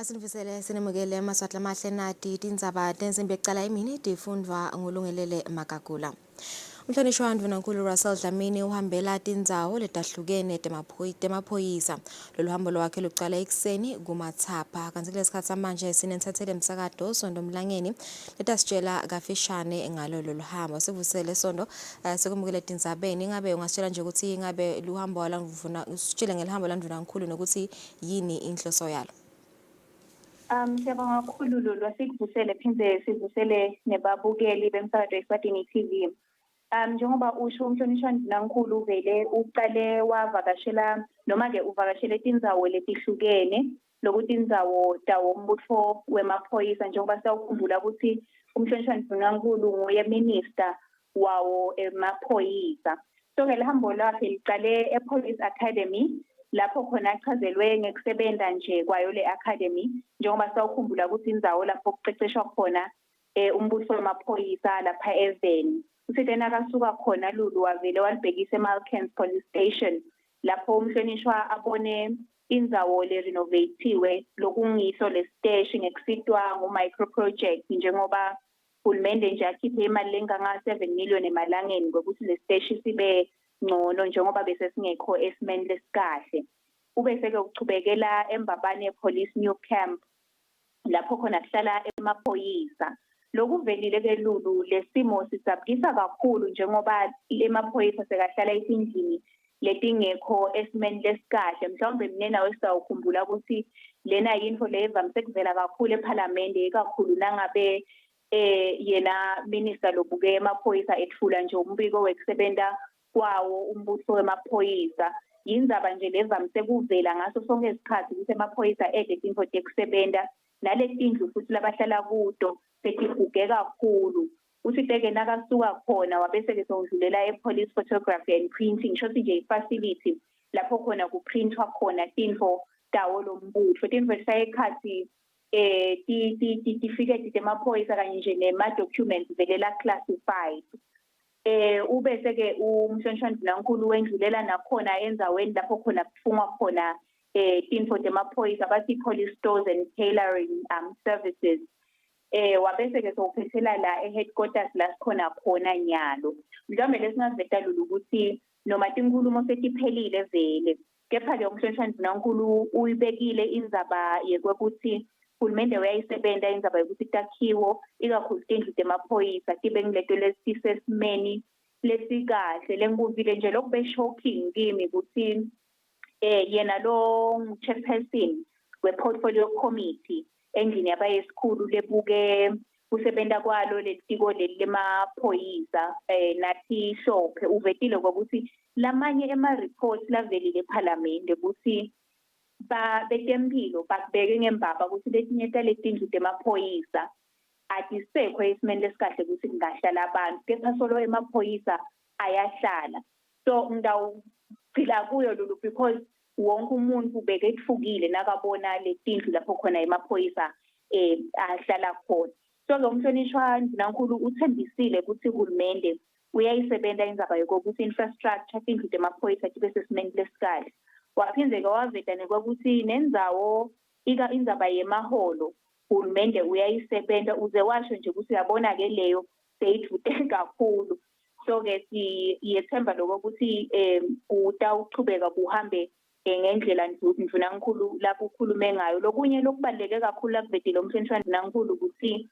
Asinifisele sinemukele maswahla mahle nati tindzaba tensimbi ekucala imini tifundwa ngulungelele Magagula. Umhlonishwa waNdunankulu Russell Dlamini uhambela tindzawo letahlukene temaphoyisa. Lolu hambo lwakhe lucala ekuseni kuMatsapha. Kanti kulesikhathi samanje sinenithathele emsakato Sondo Mlangeni letasitshela kafishane ngalo lolu hambo. Sivusele Sondo sekumukele tindzabeni. Ingabe ungasitshela nje ukuthi ingabe luhambo walandvuna usitshele ngehambo laNdunankulu nokuthi yini inhloso yalo. Siyabonga kakhulu Lulu asikuvusele phinde sivusele nebabukeli bemsakazo eSwatini TV. Njengoba usho umhlonishwa Ndunankulu vele uqale wavakashela noma ke uvakashele tindzawo letihlukene lokuthi indzawo umbutfo wemaphoyisa njengoba sawukhumbula ukuthi umhlonishwa Ndunankulu nguye minister wawo emaphoyisa. So ke lehambo lakhe liqale ePolice Academy lapho khona achazelwe ngekusebenza nje kwayo le academy njengoba sawukhumbula ukuthi indzawo lapho kuqeqeshwa khona umbutho wemaphoyisa lapha eVeni. Usitena kasuka khona Lulu wavele walibhekisa eMalkens Police Station lapho umhlonishwa abone indzawo le renovatiwe lokungiso lesiteshi ngekusitwa ngo-micro project njengoba uhulumende nje akhiphe imali lenganga 7 million emalangeni ngokuthi lesiteshi sibe ngcono njengoba bese singekho esimeni lesikahle. Ubese ke uchubekela eMbabane Police New Camp lapho khona kuhlala emaphoyisa. Lokuvelile ke Lulu lesimo sisabukisa kakhulu njengoba emaphoyisa sekahlala esindlini letingekho esimeni lesikahle. Mhlawumbe mina wesawukhumbula ukuthi lena yinfo levamise kuvela kakhulu eParliament ikakhulu nangabe yena minister lobuke emaphoyisa etfula nje umbiko wekusebenta kwawo umbutho wemaphoyisa. Yindzaba nje levamise kuvela ngaso sonke isikhathi ukuthi emaphoyisa ede tinfo tekusebenta naletindlu futhi labahlala kuto setiguge kakhulu. Usiteke nakasuka khona wabese ke sowudlulela ePolice Photography and Printing shothi nje ifacility lapho khona kuprintwa khona tinfo tawo lombutho. Tinfo sayekhathi tifike temaphoyisa kanye nje nema-documents velela classified. Ubese ke umhlonishwa Ndunankulu wendlulela nakhona enzaweni lapho khona kufungwa khona tinfo temaphoyisa bathi police stores and tailoring services. Wabese ke sophethela la eheadquarters la sikhona khona nyalo. Mhlawumbe lesingaveta Lulu ukuthi noma tinkulumo setiphelile vele kepha ke umhlonishwa Ndunankulu uyibekile indzaba yekwekuthi uhulumende uyayisebenta indzaba yokuthi takhiwo ikakhulu tindlu temaphoyisa tibe ngileto lesisesimeni lesikahle. Lengikuvile nje lokube shocking kimi ukuthi yena lo chairperson we-portfolio committee endlini yabayesikhulu lebuke kusebenta kwalo letiko lemaphoyisa nathi Hlophe uvetile ukuthi lamanye ema-reports lavelile eParliament ukuthi betemphilo bakubeke ngembaba ukuthi letinye taletindlu temaphoyisa atisekho esimeni lesikahle ukuthi kungahlala abantu kepha solo emaphoyisa ayahlala. So ngidawuphila kuyo Lulu because wonke umuntu ubeke etfukile nakabona letindlu lapho khona emaphoyisa ahlala khona. So ke umhlonishwa Ndunankulu uthembisile ukuthi uhulumende uyayisebenta indzaba yokuthi infrastructure tindlu temaphoyisa tibe sesimeni lesikahle. Waphinde ke waveta nekokuthi nendzawo indzaba yemaholo uhulumende uyayisebenta uze washo nje ukuthi uyabona ke leyo seyidvute kakhulu. So ke siyethemba lokuthi utawuchubeka kuhambe ngendlela Ndunankulu lapho ukhulume ngayo. Lokunye lokubaluleke kakhulu akuvetile umhlonishwa Ndunankulu ukuthi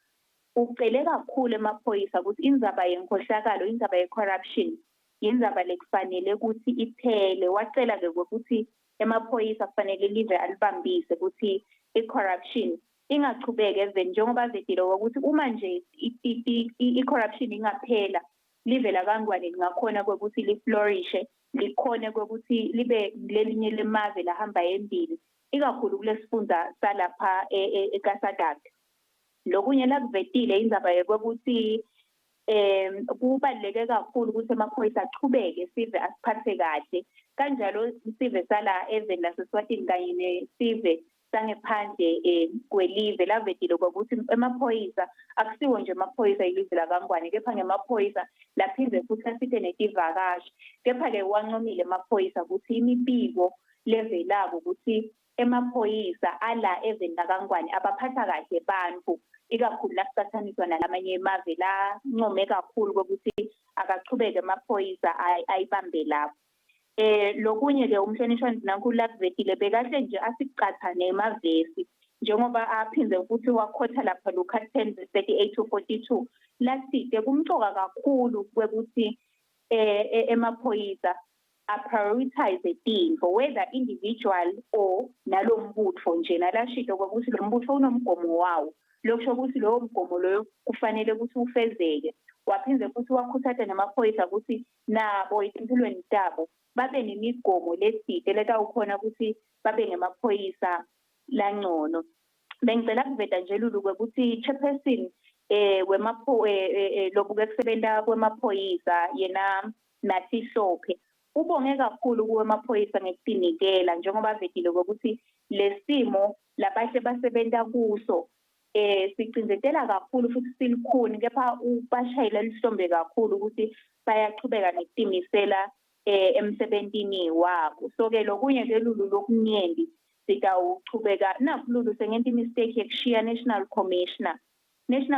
ucele kakhulu emaphoyisa ukuthi indzaba yenkhohlakalo indzaba ye-corruption indzaba lekufanele ukuthi iphele. Wacela ke ukuthi emaphoyisa kufanele live alibambise ukuthi i-corruption ingachubeke eveni njengoba vedile ukuthi uma nje i-corruption ingaphela live lakangwane lingakhona ukuthi liflourishe likhone ukuthi libe lelinye lemave lahamba embili ikakhulu kulesifunda salapha eKasadak. Lokunye lakuvetile indzaba yokuthi kubaluleke kakhulu ukuthi emaphoyisa aqhubeke sive asiphathe kahle kanjalo sive sala eVeni laseSwatini kanye nesive sangephandle kwelive lavetile ukuthi emaphoyisa akusiwo nje emaphoyisa ilive lakangwane kepha ngemaphoyisa laphinde futhi asithe netivakashi. Kepha ke wancomile emaphoyisa ukuthi imibiko levelako ukuthi emaphoyisa ala eVendakangwane abaphatha kahle bantu ikakhulu la siqhathaniswa nalamanye emave la ncome kakhulu ukuthi akachubeke amaphoyisa ayibambe lapho. Lokunye ke umhlonishwa Ndvunankhulu lakuvetile bekahle nje asiqatha nemavesi njengoba aphinde futhi wakhotha lapha Luka 10 verse 38 to 42 lasite kumcoka kakhulu kwekuthi emaphoyisa prioritize tintfo whether individual or nalombutfo nje nalashito ukuthi lo mbutfo unomgomo wawo lokusho ukuthi lowo mgomo loyo kufanele ukuthi ufezeke waphinde futhi wakhuthatha namaphoyisa ukuthi nabo empilweni zabo babe nemigomo leside letawukhona ukuthi babe ngemaphoyisa langcono. Bengicela kuveta nje Lulu ukuthi chairperson lobuke kusebenza kwemaphoyisa yena nathi Hlophe ubonge kakhulu kwemaphoyisa ngekusinikela njengoba vetile ukuthi lesimo labahle basebenza kuso sicinzetela kakhulu futhi silikhuni kepha ubashayela lihlombe kakhulu ukuthi bayachubeka nekutimisela emsebentini wabo. So ke lokunye ke Lulu lokunyenti sitawuchubeka nakho Lulu sengenta mistake yekushiya National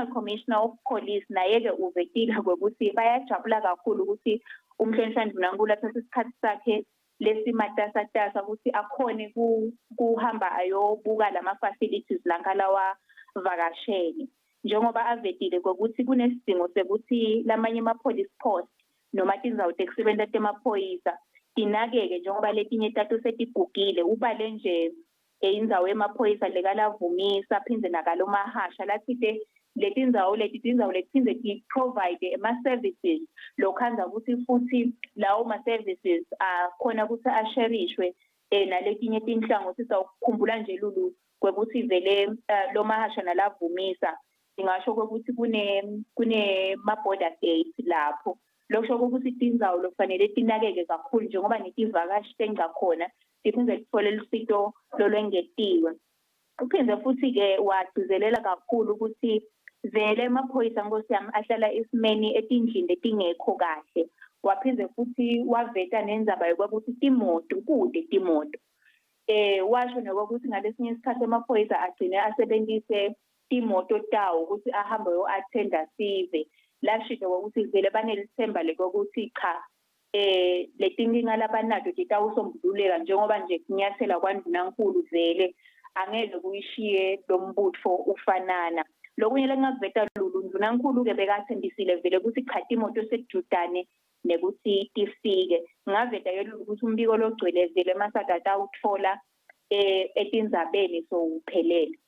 Commissioner of Police naye ke uvetile ukuthi bayajabula kakhulu ukuthi umhlonishwa Ndvunankhulu athathe isikhathi sakhe lesimatasatasa ukuthi akhone kuhamba ayobuka lama facilities lankalawa vakasheni njengoba avetile ukuthi kunesidingo sekuthi lamanye ama-police post noma tindzawo tekusebenza temaphoyisa tinakeke njengoba letinye tato setigugile ubale nje indzawo yemaphoyisa lekalavumisa phindze nakalomahasha lathite letindzawo letiphindze ti-provide ama-services lokhanza ukuthi futhi lawo ma-services akhona ukuthi asherishwe naletinye tinhlango sisawukhumbula nje Lulu kwekuthi vele lo mahasha nalavumisa singasho ukuthi kune-ma-border gates lapho lokusho ukuthi tindzawo lokufanele tinakeke kakhulu njengoba netivakashi tengakhona tiphindze tithole lusito lolwengetiwe. Uphindze futhi-ke wagcizelela kakhulu ukuthi vele emaphoyisa Nkosi yami ahlala esimeni etindlini letingekho kahle waphindze futhi waveta nendzaba yokuthi timoto washo nokuthi ngalesinye isikhathi emaphoyisa agcine asebenzise timoto tawo ukuthi ahambe yo-attenda sive lashito ukuthi vele banelithemba lokuthi cha letinkinga labanazo titawusombululeka njengoba nje kunyathela kwaNdvunankhulu vele angeke kuyishiye lombutfo ufanana. Lokunye lekungaveta Lulu Ndvunankhulu ke bekathembisile vele ukuthi cha imoto sekujudane nekuthi tifike ngaveta ke Lulu ukuthi umbiko logcwele vele masatata uthola etindzabeni so uphelele.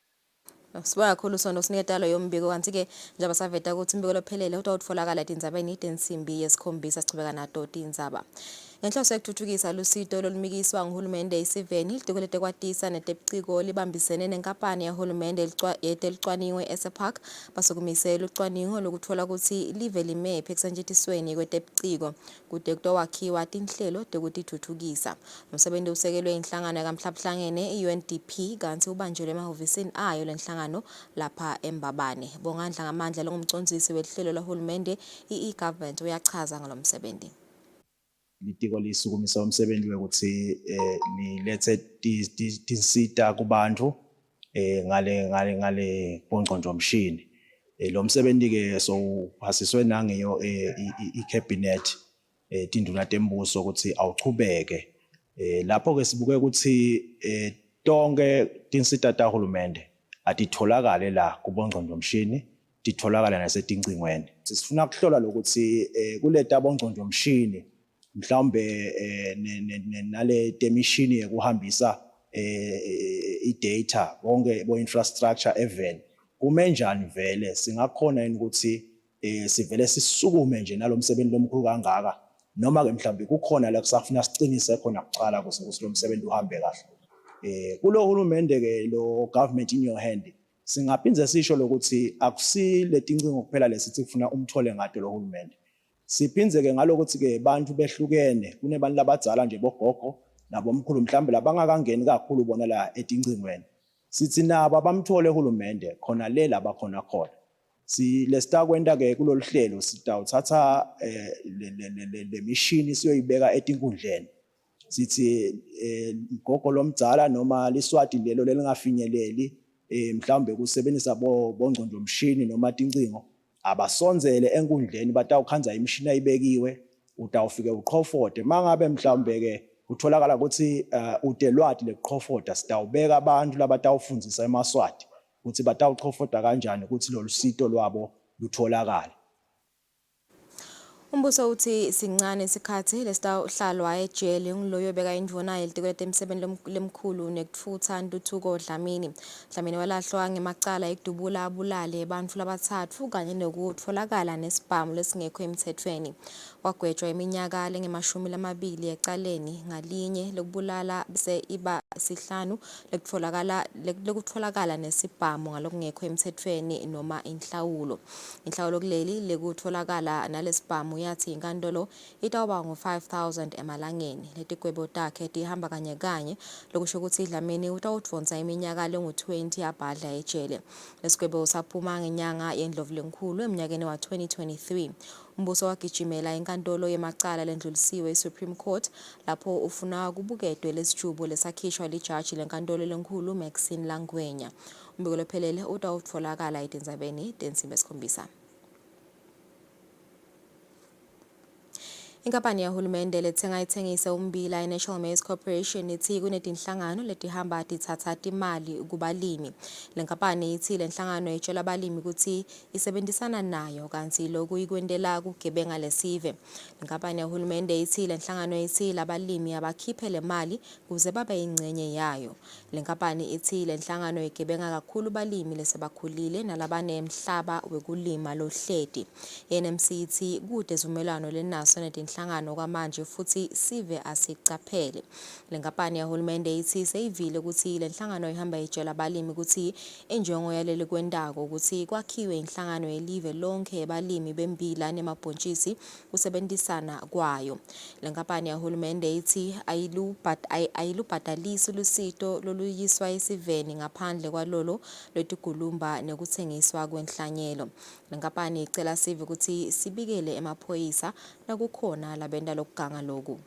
Sibonga kakhulu Sono sinetalo yombiko kanti ke njengoba saveta ukuthi umbiko lophelele utawutfolakala etindzabeni idensimbi yesikhombisa sichubeka nato tindzaba. Ngenhloso yokuthuthukisa lusito lolumikiswa nguhulumende isiveni litiko letekwatisa netebuciko libambisene nenkampani yahulumende yetelicwaningo eSepark basukumisela ucwaningo lokuthola ukuthi live limephi ekusetshenzisweni kwetebuciko kude kutowakhiwa tinhlelo tekutithuthukisa. Umsebenzi usekelwe inhlangano yakamhlabuhlangene i-UNDP kanti ubanjelwe emahhovisini ayo lenhlangano lapha eMbabane. Bongandla ngamandla longumcondzisi wehlelo lahulumende i-e-government uyachaza ngalomsebenzi. Litiko lisukumisa umsebenzi ukuthi lilethe tinsita kubantu ngale bongqondo mshini lo msebenzi ke so phasiswe nangeyo icabinet tinduna tembuso ukuthi awuchubeke lapho ke sibuke ukuthi tonke tinsita tahulumende atitholakale la kubongqondo mshini titholakala nasetingcingweni sifuna ukuhlola lokuthi kuleta bongqondo mshini mhlawumbe nale temishini yekuhambisa i-data bonke bo-infrastructure even kumenjani vele singakhona ukuthi sivele sisukume nje nalo msebenzi lomkhulu kangaka noma ke mhlawumbe kukhona la kusafuna sicinise khona kucala ukuthi lo msebenzi uhambe kahle kulo hulumende ke lo government in your hand singaphindze sisho lokuthi akusile tincingo kuphela lesithi kufuna umthole ngato lo hulumende siphinze ke ngalokuthi ke bantu behlukene kunebantu labadzala nje bogogo nabomkhulu mhlambe labangakangeni kakhulu bona la etingcingweni sithi nabo abamthole uhulumende khona le laba khona lesita kwenta ke kulolu hlelo sitawuthatha le mishini siyoyibeka etinkundleni sithi gogo lomdzala noma liswati lelo lelingafinyeleli mhlambe kusebenzisa bongcondo mshini noma tincingo abasonzele enkundleni batawukhanza imishini ayibekiwe utawufike uqhofode mangabe mhlambe ke utholakala ukuthi udelwati leqhofoda sitawubeka abantu labatawufundzisa emaswati ukuthi batawuqhofoda kanjani ukuthi lolu sito lwabo lutholakala. Umbuso uthi sincane isikhathi lesitawuhlalwa ejele ngiloyo beka indvuna yelitiko letemsebenti lemkhulu nekutfutsa Ntuthuko Dlamini. Dlamini walahlwa ngemacala ekudubula abulale bantfu labatsatfu kanye nekutfolakala nesibhamu lesingekho emthethweni. Wagwetjwa iminyaka lengemashumi lamabili ecaleni ngalinye lokubulala bese iba sihlanu lekutfolakala nesibhamu ngalokungekho emthethweni noma inhlawulo. Inhlawulo kuleli lekutfolakala nalesibhamu yathi inkantolo itawuba ngo-5,000 emalangeni. Letigwebo takhe tihamba kanye kanye lokusho ukuthi Dlamini utawudvonsa iminyaka lengu-20 yabhadla ejele. Lesigwebo usaphuma ngenyanga yeNdlovulenkhulu eminyakeni wa 2023. Umbuso wagijimela inkantolo yemacala lendlulisiwe iSupreme Court lapho ufuna kubuketwe lesijubo lesakhishwa lijaji lenkantolo lenkulu Maxine Langwenya. Umbiko lophelele utawutfolakala etindzabeni tensimbi esikhombisa. Inkampani yahulumende lethenga ithengise ummbila iNational Maize Corporation ithi kunetinhlangano letihamba tithatha timali kubalimi. Lenkampani ithi lenhlangano itshela abalimi ukuthi isebenzisana nayo kanti lokhu ikwendela kugebenga lesive. Lenkampani yahulumende ithi lenhlangano ithi labalimi abakhiphe le mali kuze babe ingcenye yayo. Lenkampani ithi lenhlangano igebenga kakhulu balimi lesebakhulile nalabanemhlaba wekulima lohledi. NMC ithi kude zivumelwano lenaso netinhlangano kwamanje futhi sive asicaphele. Lenkampani yahulumende ithi seyivile ukuthi lenhlangano ihamba itshela abalimi ukuthi injongo yaleli kwendako ukuthi kwakhiwe inhlangano yelive lonke yabalimi bembila nemabhontshisi kusebenzisana kwayo. Lenkampani yahulumende ithi ayilubhadalisi lusito loluyiswa esiveni ngaphandle kwalolo lwetigulumba nekuthengiswa kwenhlanyelo. Lenkampani icela sive ukuthi sibikele emaphoyisa nakukhona labenda lokuganga loku.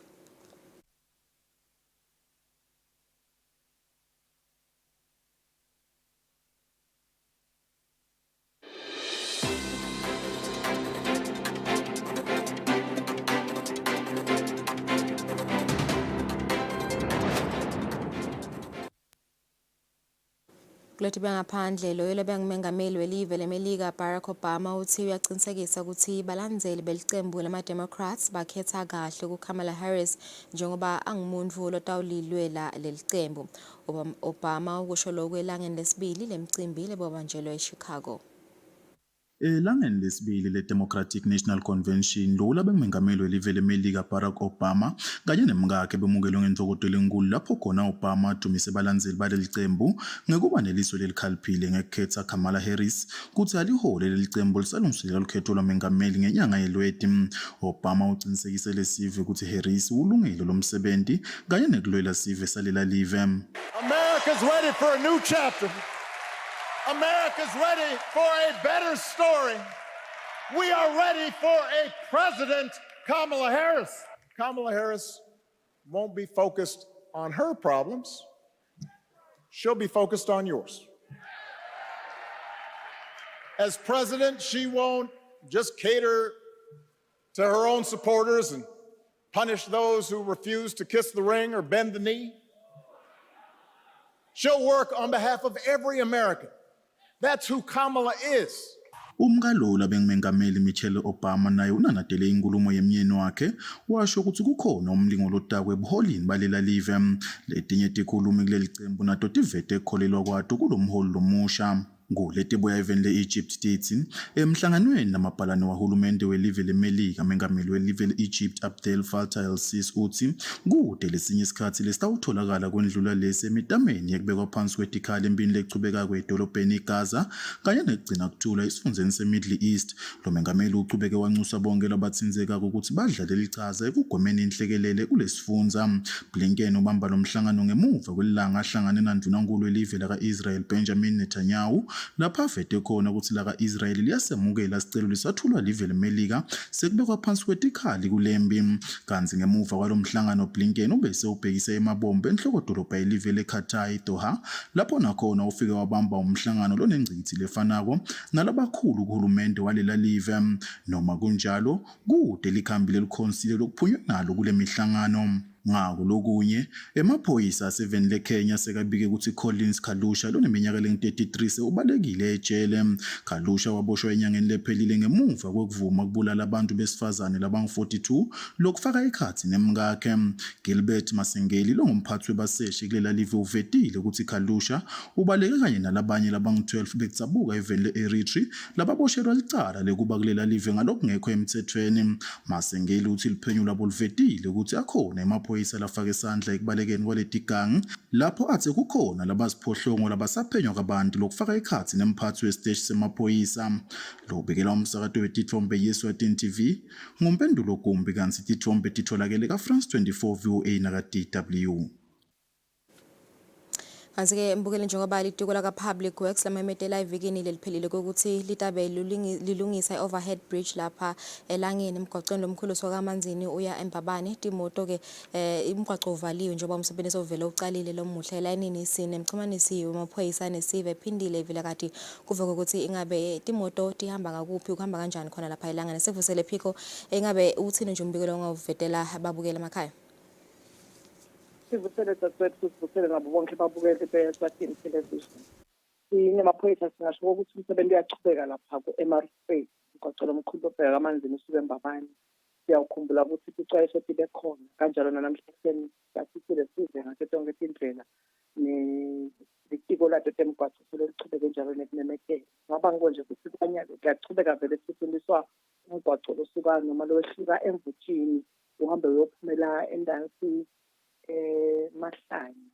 Kulethi bengaphandle loyo lebengumengameli welive leMelika Barack Obama uthi uyaqinisekisa ukuthi balandzeli belicembu lama-Democrats bakhetha kahle kuKamala Harris njengoba angumuntu lotawulilwela lelicembu. Obama ukusho lokhu elangeni lesibili lemicimbi lebobanjelwe eChicago. Elangeni lesibili le-Democratic National Convention lo labengumengameli welive leMelika Barack Obama kanye nemkakhe bemukelwe ngentokoto lenkulu lapho khona Obama adumise balandzeli balelicembu ngekuba neliso lelikhaliphile ngekukhetha Kamala Harris kuthi alihole lelicembu lisalungiselela ukhetho lwamengameli ngenyanga yeLweti. Obama uqinisekise lesive ukuthi Harris ulungile lomsebenzi kanye nekulwela sive salela live. America's ready for a new chapter. America's ready for a better story. We are ready for a president, Kamala Harris. Kamala Harris won't be focused on her problems. She'll be focused on yours. As president, she won't just cater to her own supporters and punish those who refuse to kiss the ring or bend the knee. She'll work on behalf of every American. That's who Kamala is. Umkalola bengumengameli Michelle Obama naye unanadele inkulumo yemnyeni wakhe washo ukuthi kukhona umlingo lotakwe ebuholini balela live. Letinye tikhulumi kuleli cembu nato tivete ekukholelwa kwato kulomholi lomusha. Ngoletibuya even le-Egypt tithi emhlanganweni namabhalane wahulumende welive leMelika mengameli welive le-Egypt Abdel Fattah el-Sisi uthi kude lesinye isikhathi lesitawutholakala kwendlula lesi emitameni yekubekwa phansi kwetikhala empini lechubeka kwedolobheni iGaza kanye nekugcina kuthula esifundeni seMiddle East. Lo mengameli uchubeke wanxusa bonke labathinzeka ukuthi badlale lichaza ekugomeni inhlekelele kulesifundza. Blinken ubamba lo mhlangano ngemuva kwelilanga ahlangane nandunankulu welive laka-Israel Benjamin Netanyahu lapha vete khona ukuthi la ka-Israel liyasemukela sicelo lisathulwa live leMelika sekubekwa phansi kwetikhali kulembi kanzi ngemuva kwalomhlangano Blinken ubese ubhekise emabombe enhlokodolobha yelive leQatar eDoha lapho nakhona ufike wabamba umhlangano lonengcithi lefanako nalabakhulu kuhulumende walela live noma kunjalo kude likhambile likhonsile lokuphunywa nalo kule mihlangano. Ngako lokunye emaphoyisa aseven leKenya sekabike ukuthi Collins Khalusha loneminyaka le-33 seubalekile ejele. Khalusha waboshwa enyangeni lephelile ngemuva kokuvuma ukubulala abantu besifazane labang-42 lokufaka ikhathi nemkakhe. Gilbert Masengeli longumphathi webaseshi kulela live uvetile ukuthi Khalusha ubaleke kanye nalabanye labang-12 bekutsabuka even le-Eritrea lababoshelwa licala lekuba kulela live ngalokungekho emthethweni. Masengeli uthi liphenyo labo luvetile ukuthi akhona emaphoyisa lafaka isandla ekubalekeni kwaleti gang lapho athe kukhona labaziphohlongo labasaphenywa kabantu lokufaka ikhathi nemphathi wesiteshi semaphoyisa. Lobekela umsakazo wetithombe yeSwatini TV ngumpendulo Gumbi kanti itithombe titholakele ka-France 24 VOA naka-DW. Kanti-ke mbukeli njengoba litiko laka-Public Works lamametela ivikini leliphelile kokuthi litabe lilungisa i-overhead bridge lapha elangeni emgwaqweni lomkhulu sokamanzini uya eMbabane. Timoto-ke imgwaqo uvaliwe njengoba umsebenzi ovele ucalile lomuhle elayinini sine mxhumanisiwe amaphoyisa nesive ephindile ivile kati kuve ukuthi ingabe timoto tihamba ngakuphi ukuhamba kanjani khona lapha elangeni. Sekuvusele phiko ingabe uthini nje umbikelo ongavetela ababukela emakhaya. Sivusele dadewethu sivusele ngabo bonke babukele beSwatini television. Sinamaphoyisa singasho ukuthi umsebenzi uyachubeka lapha ku-MR3 umgwaqo omkhulu obheka amanzini usuke eMbabane. Siyawukhumbula ukuthi ixwayiso libe khona kanjalo namhla ekuseni sasithile size ngaso tonke indlela netiko lato temgwaqo selichubeke njalo nekumemekela. Ngaba ngonje ukuthi kwanyalo kuyachubeka vele sifundiswa umgwaqo losuka noma lowehlika emvutshini uhambe uyophumela endaweni mahlanya.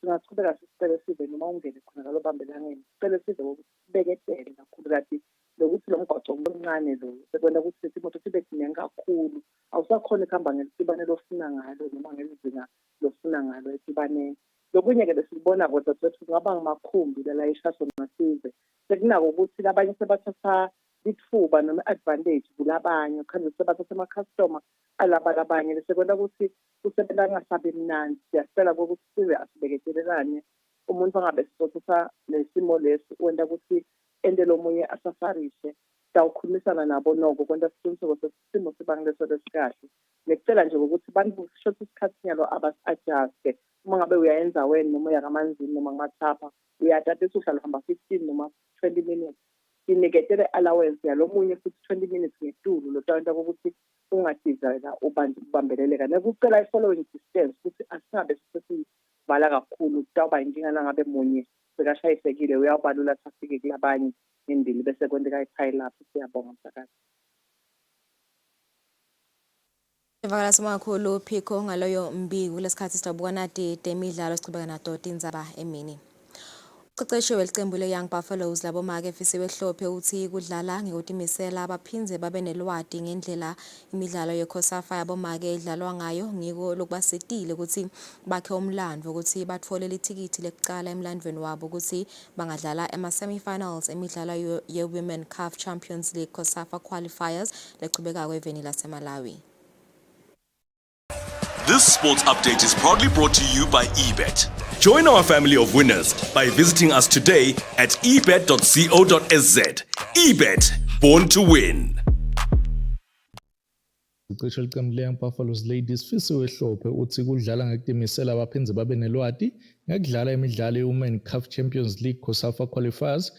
Singachubeka sicela size noma ungene khona ngalo bambelangeni. Sicela size ukubeketela kakhulu kati lokuthi lo mgwaqo omncane lo sekwenda ukuthi imoto sibe kuningi kakhulu awusakhona ukuhamba ngesibane lofuna ngalo noma ngezinga lofuna ngalo esibaneni. Lokunye ke besibona kodwa ukuthi kungaba ngamakhumbi la ishaso nasize sekunako ukuthi labanye sebathatha ithuba noma advantage kulabanye khanje sebathatha ama-customer alabanye bese kwenda ukuthi kusebenza ngasabe mnandi. Siyacela ukuthi size asibeketelelane umuntu angabe sisothatha nesimo lesi wenda ukuthi endele omunye asafarishe sawukhulumisana nabo noko kwenda siqiniseko sesimo sibangileso lesikahle nekucela nje ukuthi bantu short isikhathi nyalo abas-adjuste uma ngabe uyayenza wena noma uyakamanzini noma ngamathapha uyathatha uhlala uhamba 15 noma 20 minutes iniketele allowance yalomunye futhi 20 minutes ngetulu lotanto ukuthi ungadizayela ubanje kubambeleleka nekucela i-following distance ukuthi asingabe sesivala kakhulu kutawuba inkinga nangabe munye sekashayisekile uyabalula traffic kulabanye endili bese kwendeka iphile lapho. Siyabonga msakazi. Evakala samakhulu phiko ngaloyo mbiko kulesikhathi sitabuka nati temidlalo sichubeka nato tindzaba emini. Uqeqeshe welicembu le-Young Buffaloes labo make efisiwe ehlophe uthi kudlala ngekutimisela abaphinze babe nelwati ngendlela imidlalo yeCOSAFA yabo make idlalwa ngayo ngiko lokubasitile ukuthi bakhe umlandvo ukuthi batfole ithikithi lekucala emlandweni wabo ukuthi bangadlala ema-semi-finals emidlalo ye-Women CAF Champions League COSAFA qualifiers lechubekako eveni laseMalawi. This sports update is proudly brought to you by eBet. Join our family of winners by visiting us today at ebet.co.sz. eBet, born to win. Uqeqeshe welicembu le-Young Buffaloes Ladies fisiwe ehlophe uthi kudlala ngekutimisela abaphinze babe nelwati ngekudlala imidlalo ye-Women CAF Champions League COSAFA qualifiers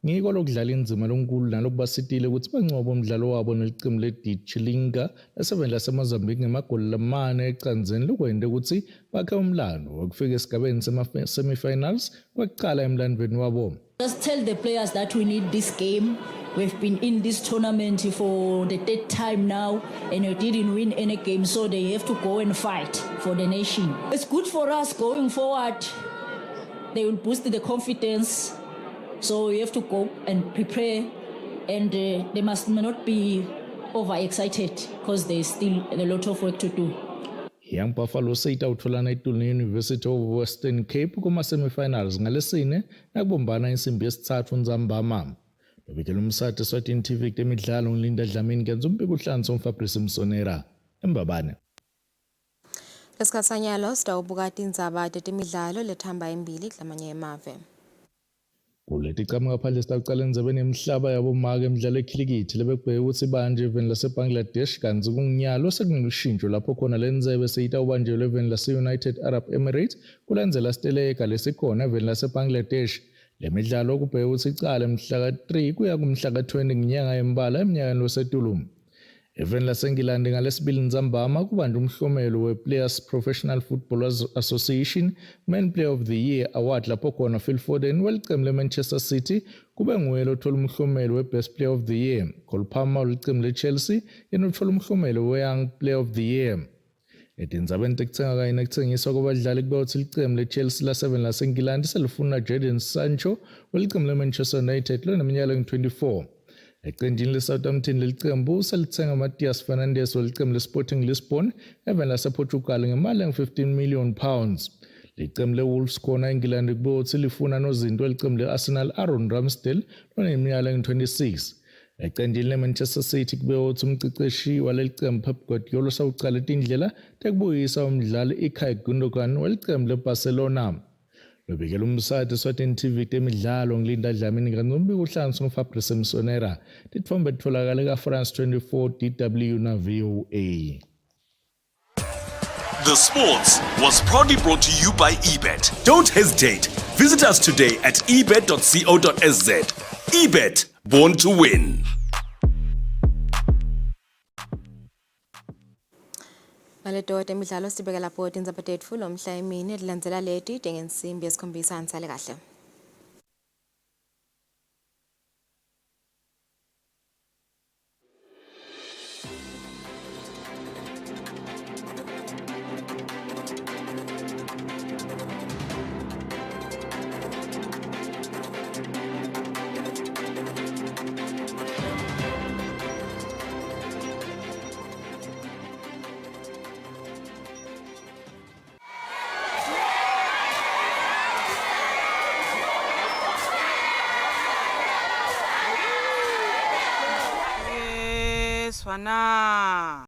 ngiko lokudlala inzima lonkulu nalokubasitile ukuthi bancobe umdlalo wabo nelicembu le-Chilinga leseveni laseMozambique ngemagoli lamane ecanzeni lokwende ukuthi bakhe umlando wokufika esigabeni semi-finals kwekucala emlandweni wabo. Just tell the players that we need this game. We've been in this tournament for the third time now and we didn't win any game, so they have to go and fight for the nation. It's good for us going forward. They will boost the confidence. So you have to go and prepare, and they must not be overexcited because there's still a lot of work to do. Young Buffalo seyitawutholana eTulu ne-University of Western Cape kuma-semifinals ngalesine nakubombana insimbi yesithathu uNzambama. Lobekela umsate eSwatini TV temidlalo ngilinda Dlamini ngenza umbiko uhlanzi umFabrice Msonera eMbabane. Lesikhathi sanyalo sitawubuka tindzaba tetemidlalo lethamba embili kulamanye emave. Kuleti icama ngaphandle sitaqala endzabeni yemihlaba yabomake emidlalo ekhilikithi lebekubheke ukuthi banje eveni lase-Bangladesh kanti kunginyalo sekunoshintsho lapho khona le ndzebe seyitawubanjelwe eveni lase-United Arab Emirates kulandzela siteleka lesikhona eveni lase-Bangladesh. Le midlalo kubheke ukuthi icala mhla ka-3 kuya kumhla ka-20 ngenyanga yembala eminyakeni losetulu. Eveni laseNgilandi ngalesibili Nzambama kubanje umhlomelo we-Players Professional Footballers Association Man Player of the Year Award lapho khona Phil Foden welicembu le-Manchester City kube nguye lothola umhlomelo we-Best Player of the Year. Cole Palmer welicembu le-Chelsea yena uthola umhlomelo we-Young Player of the Year. Etindzabeni tekutsenga kanye nekutsengiswa kwabadlali kubeka ukuthi licembu le-Chelsea la-7 laseNgilandi selifuna Jadon Sancho welicembu le-Manchester United loneminyaka engu-24. Eqenjini le-Southampton lelicembu selithenga Matthias Fernandes welicembu le-Sporting Lisbon eveni lase-Portugal ngemali engu-£15 million. Licembu le-Wolves khona eNgilandi kubeka ukuthi lifuna nozinto welicembu le-Arsenal Aaron Ramsdale loneminyaka engu-26. Eqenjini le-Manchester City kubeka ukuthi umciceshi walelicembu Pep Guardiola sawucala indlela tekubuyisa umdlali Ilkay Gundogan welicembu le-Barcelona. Lobekela umsate eSwatini TV temidlalo ngilinda Dlamini ngenza umbiko uhlanzi umFabrice Msonera. Tithombe titholakala ka-France 24 DW na VOA. The Sports was proudly brought to you by eBet. Don't hesitate. Visit us today at ebet.co.sz. eBet, born to win. Ngaleto temidlalo sibeka lapho tindzaba tetfu lomhla emini lilandzela leti tengensimbi yesikhombisa nisale kahle. Swana.